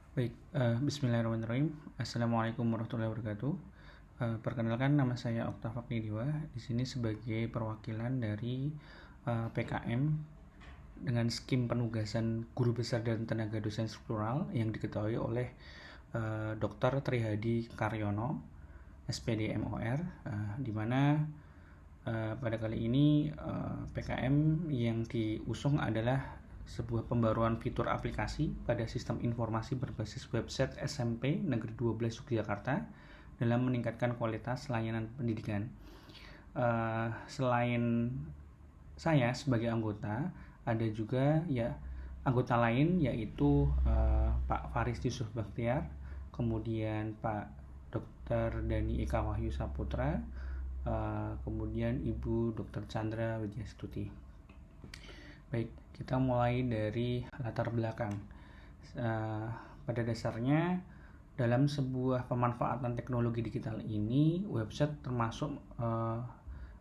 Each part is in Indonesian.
Baik, bismillahirrahmanirrahim. Assalamualaikum warahmatullahi wabarakatuh. Perkenalkan, nama saya Okta Faknidewa. Di sini sebagai perwakilan dari PKM dengan skim penugasan guru besar dan tenaga dosen struktural yang diketahui oleh Dr. Trihadi Karyono, SPD MOR, di mana pada kali ini PKM yang diusung adalah sebuah pembaruan fitur aplikasi pada sistem informasi berbasis website SMP Negeri 12 Yogyakarta dalam meningkatkan kualitas layanan pendidikan. Selain saya sebagai anggota, ada juga anggota lain yaitu Pak Faris Yusuf Bakhtiar, kemudian Pak Dr. Dani Eka Wahyu Saputra, kemudian Ibu Dr. Chandra Widyastuti. Baik, kita mulai dari latar belakang. Pada dasarnya, dalam sebuah pemanfaatan teknologi digital ini, website termasuk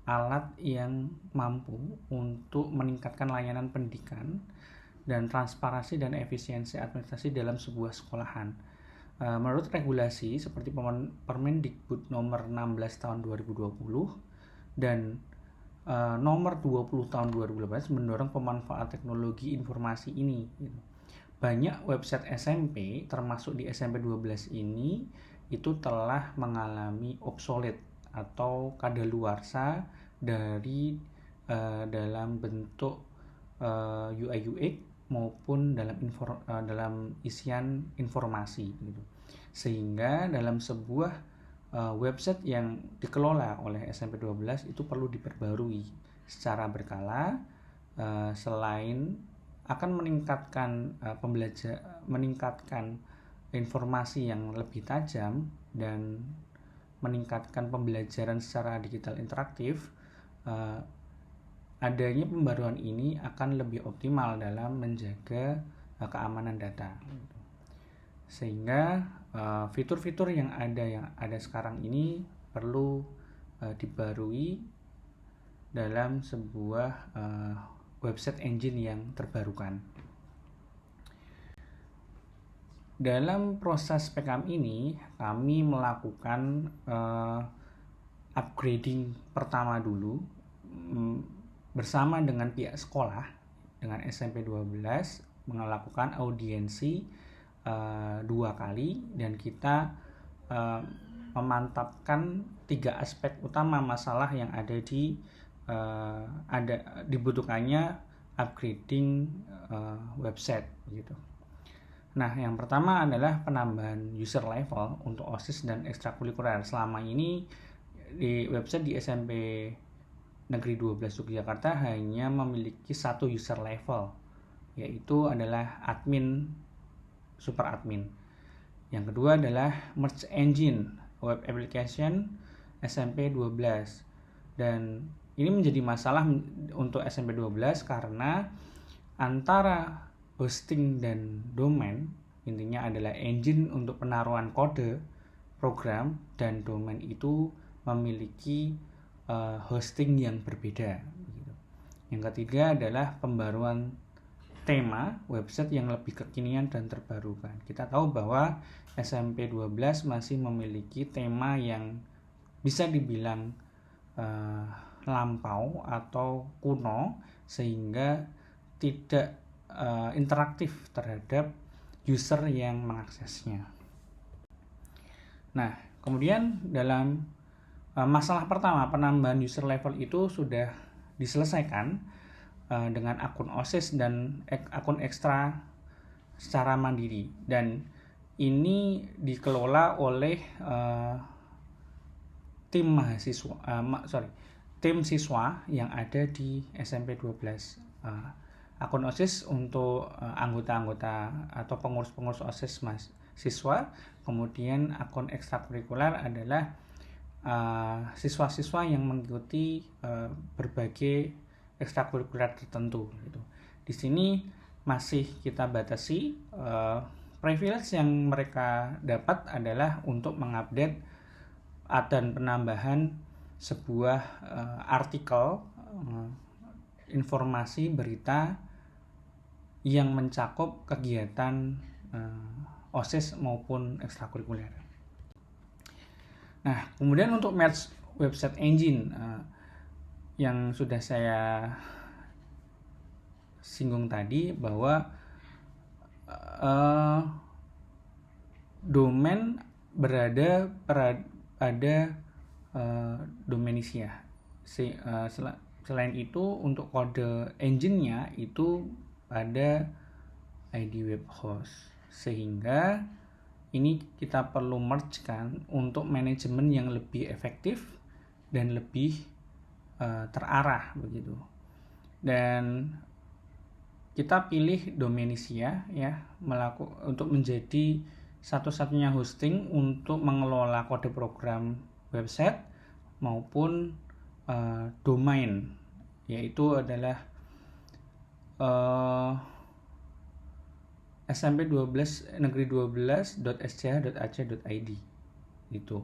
alat yang mampu untuk meningkatkan layanan pendidikan dan transparansi dan efisiensi administrasi dalam sebuah sekolahan. Menurut regulasi seperti Permendikbud nomor 16 tahun 2020 dan nomor 20 tahun 2018 mendorong pemanfaatan teknologi informasi ini. Banyak website SMP termasuk di SMP 12 ini itu telah mengalami obsolete atau kadaluarsa dari dalam bentuk UI UX maupun dalam isian informasi gitu. Sehingga dalam sebuah website yang dikelola oleh SMP 12 itu perlu diperbarui secara berkala, selain akan meningkatkan informasi yang lebih tajam dan meningkatkan pembelajaran secara digital interaktif. Adanya pembaruan ini akan lebih optimal dalam menjaga keamanan data. Sehingga fitur-fitur yang ada sekarang ini perlu dibarui dalam sebuah website engine yang terbarukan. Dalam proses PKM ini kami melakukan upgrading pertama dulu bersama dengan pihak sekolah, dengan SMP 12 melakukan audiensi 2 kali, dan kita memantapkan 3 aspek utama masalah yang dibutuhkannya upgrading website gitu. Nah, yang pertama adalah penambahan user level untuk OSIS dan ekstrakurikuler. Selama ini di website di SMP Negeri 12 Yogyakarta hanya memiliki 1 user level, yaitu adalah admin, super admin. Yang kedua adalah merge engine web application SMP 12, dan ini menjadi masalah untuk SMP 12 karena antara hosting dan domain, intinya adalah engine untuk penaruhan kode program dan domain itu memiliki hosting yang berbeda. Yang ketiga adalah pembaruan tema website yang lebih kekinian dan terbarukan. Kita tahu bahwa SMP 12 masih memiliki tema yang bisa dibilang lampau atau kuno, sehingga tidak interaktif terhadap user yang mengaksesnya. Nah, kemudian dalam masalah pertama, penambahan user level itu sudah diselesaikan dengan akun OSIS dan akun ekstra secara mandiri, dan ini dikelola oleh tim siswa yang ada di SMP 12. Akun OSIS untuk anggota-anggota atau pengurus-pengurus OSIS siswa, kemudian akun ekstrakurikuler adalah siswa-siswa yang mengikuti berbagai ekstrakurikuler tertentu gitu. Di sini masih kita batasi privilege yang mereka dapat adalah untuk mengupdate dan penambahan sebuah artikel informasi berita yang mencakup kegiatan OSIS maupun ekstrakurikuler. Nah, kemudian untuk Merge Website Engine yang sudah saya singgung tadi bahwa domain berada pada Domainisia. Selain itu untuk kode engine-nya itu pada ID web host, sehingga ini kita perlu merge kan untuk manajemen yang lebih efektif dan lebih terarah begitu. Dan kita pilih Domainisia ya untuk menjadi satu-satunya hosting untuk mengelola kode program website maupun domain, yaitu adalah smp12 negeri12.sch.ac.id itu.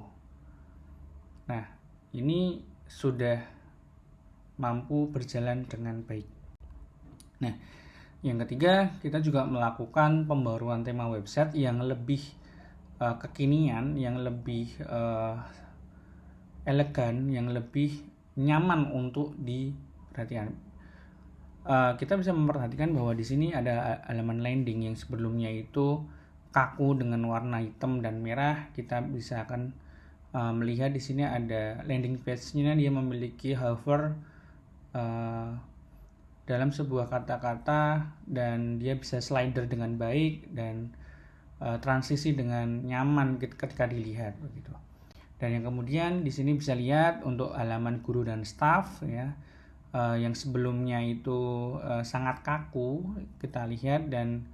Nah, ini sudah mampu berjalan dengan baik. Nah, yang ketiga, kita juga melakukan pembaruan tema website yang lebih kekinian, yang lebih elegan, yang lebih nyaman untuk diperhatikan. Kita bisa memperhatikan bahwa di sini ada halaman landing yang sebelumnya itu kaku dengan warna hitam dan merah. Kita bisa akan melihat di sini ada landing page-nya, dia memiliki hover dalam sebuah kata-kata dan dia bisa slider dengan baik dan transisi dengan nyaman ketika dilihat begitu. Dan yang kemudian di sini bisa lihat untuk halaman guru dan staff ya, yang sebelumnya itu sangat kaku kita lihat dan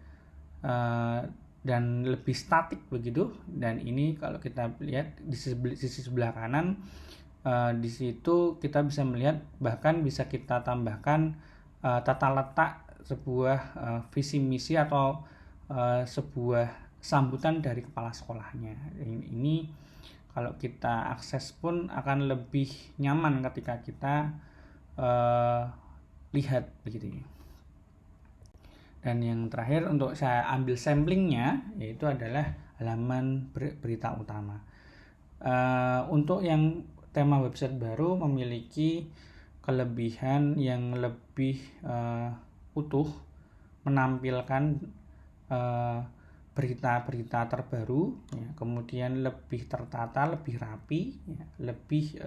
lebih statik begitu. Dan ini kalau kita lihat di sisi sebelah kanan, di situ kita bisa melihat bahkan bisa kita tambahkan tata letak sebuah visi misi atau sebuah sambutan dari kepala sekolahnya. Ini kalau kita akses pun akan lebih nyaman ketika kita lihat begitu. Dan yang terakhir untuk saya ambil samplingnya yaitu adalah halaman berita utama. Untuk yang tema website baru memiliki kelebihan yang lebih utuh, menampilkan berita-berita terbaru ya, kemudian lebih tertata, lebih rapi ya, lebih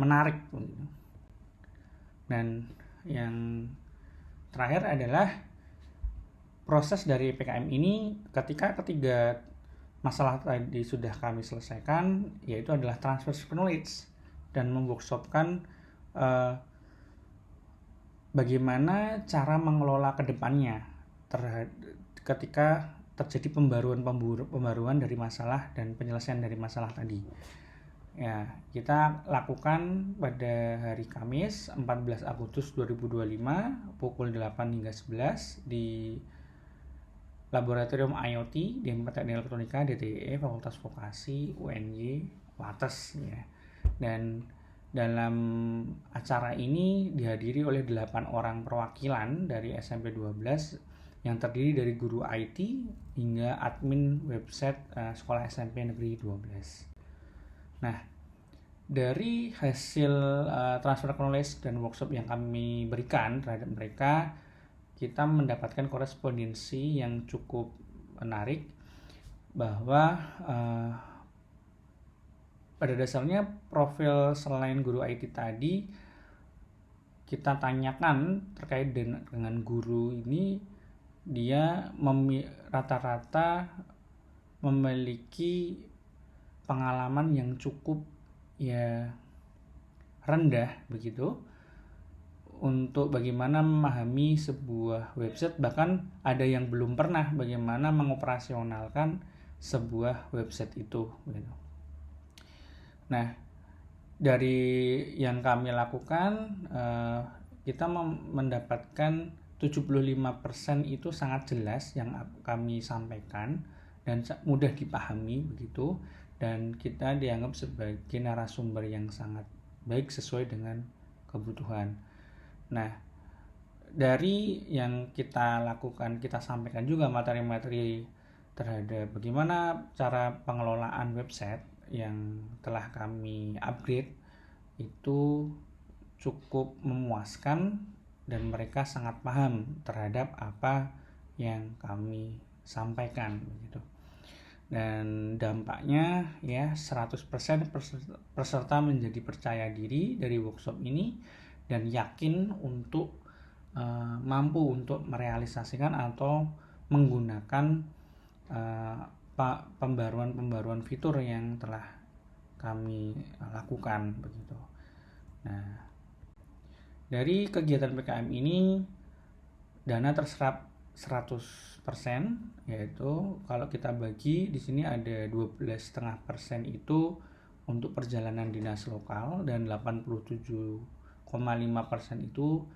menarik. Dan yang terakhir adalah proses dari PKM ini ketika ketiga masalah tadi sudah kami selesaikan, yaitu adalah transfer knowledge dan memworkshopkan bagaimana cara mengelola ke depannya ketika terjadi pembaruan dari masalah dan penyelesaian dari masalah tadi. Ya, kita lakukan pada hari Kamis 14 Agustus 2025 pukul 8 hingga 11 di Laboratorium IoT di Teknik Elektronika DTE Fakultas Vokasi UNY Wates ya. Dan dalam acara ini dihadiri oleh 8 orang perwakilan dari SMP 12 yang terdiri dari guru IT hingga admin website sekolah SMP Negeri 12. Nah, dari hasil transfer knowledge dan workshop yang kami berikan terhadap mereka, kita mendapatkan korespondensi yang cukup menarik bahwa pada dasarnya profil selain guru IT tadi kita tanyakan terkait dengan guru ini, dia rata-rata memiliki pengalaman yang cukup ya rendah begitu untuk bagaimana memahami sebuah website, bahkan ada yang belum pernah bagaimana mengoperasionalkan sebuah website itu gitu. Nah, dari yang kami lakukan kita mendapatkan 75% itu sangat jelas yang kami sampaikan dan mudah dipahami begitu, dan kita dianggap sebagai narasumber yang sangat baik sesuai dengan kebutuhan. Nah, dari yang kita lakukan, kita sampaikan juga materi-materi terhadap bagaimana cara pengelolaan website yang telah kami upgrade itu cukup memuaskan dan mereka sangat paham terhadap apa yang kami sampaikan begitu. Dan dampaknya ya 100% peserta menjadi percaya diri dari workshop ini dan yakin untuk mampu untuk merealisasikan atau menggunakan pembaruan fitur yang telah kami lakukan begitu. Nah, dari kegiatan PKM ini dana terserap 100%, yaitu kalau kita bagi di sini ada 12,5% itu untuk perjalanan dinas lokal dan 87,5% itu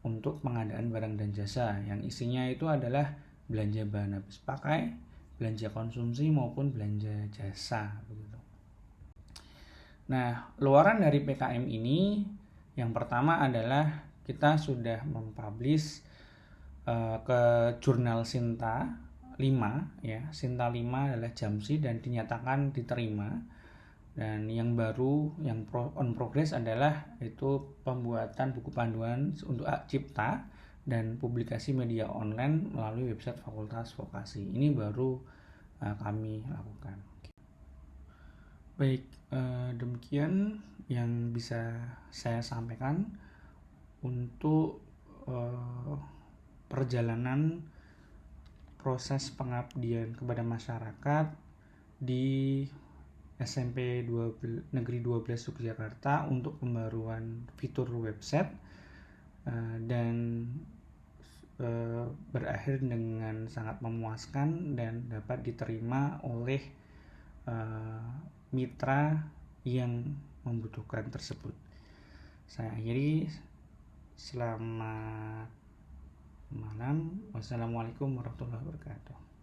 untuk pengadaan barang dan jasa yang isinya itu adalah belanja bahan habis pakai, belanja konsumsi maupun belanja jasa begitu. Nah, luaran dari PKM ini yang pertama adalah kita sudah mempublish ke jurnal Sinta 5 ya. Sinta 5 adalah Jamsi dan dinyatakan diterima. Dan yang baru yang on progress adalah itu pembuatan buku panduan untuk hak cipta dan publikasi media online melalui website Fakultas Vokasi. Ini baru kami lakukan. Baik, demikian yang bisa saya sampaikan untuk perjalanan proses pengabdian kepada masyarakat di SMP Negeri 12 Yogyakarta untuk pembaruan fitur website dan berakhir dengan sangat memuaskan dan dapat diterima oleh mitra yang membutuhkan tersebut. Saya akhiri, selamat malam. Wassalamualaikum warahmatullahi wabarakatuh.